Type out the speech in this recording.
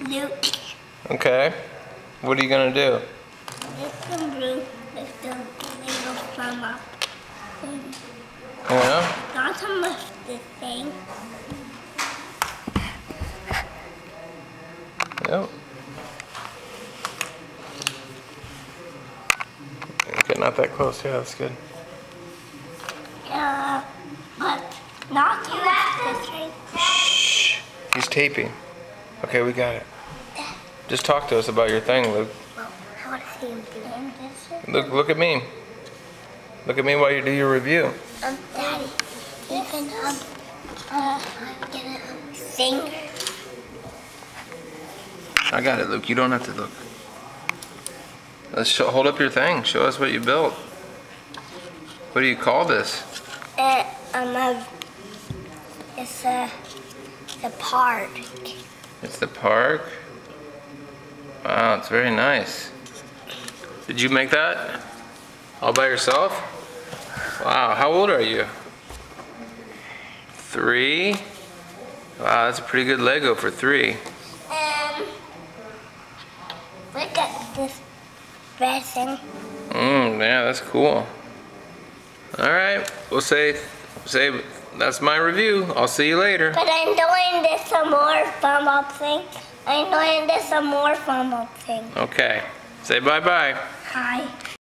Luke. Okay. What are you gonna do? It's the blue with the little thumb up thing. Yeah? Not to lift the thing. Yep. Okay, not that close. Yeah, that's good. But not to lift the thing. Shh. He's taping. Okay, we got it. Just talk to us about your thing, Luke. Well, I want to see him doing this. Look at me. Look at me while you do your review. Daddy, you can get a sing. I got it, Luke. You don't have to look. Let's hold up your thing. Show us what you built. What do you call this? It's the park. It's the park? Wow, it's very nice. Did you make that? All by yourself? Wow, how old are you? 3? Wow, that's a pretty good Lego for 3. Look at this dressing. Yeah, that's cool. Alright, we'll say that's my review. I'll see you later. But I'm doing this some more thumb up thing. I'm doing this some more thumb up thing. Okay, say bye-bye. Hi.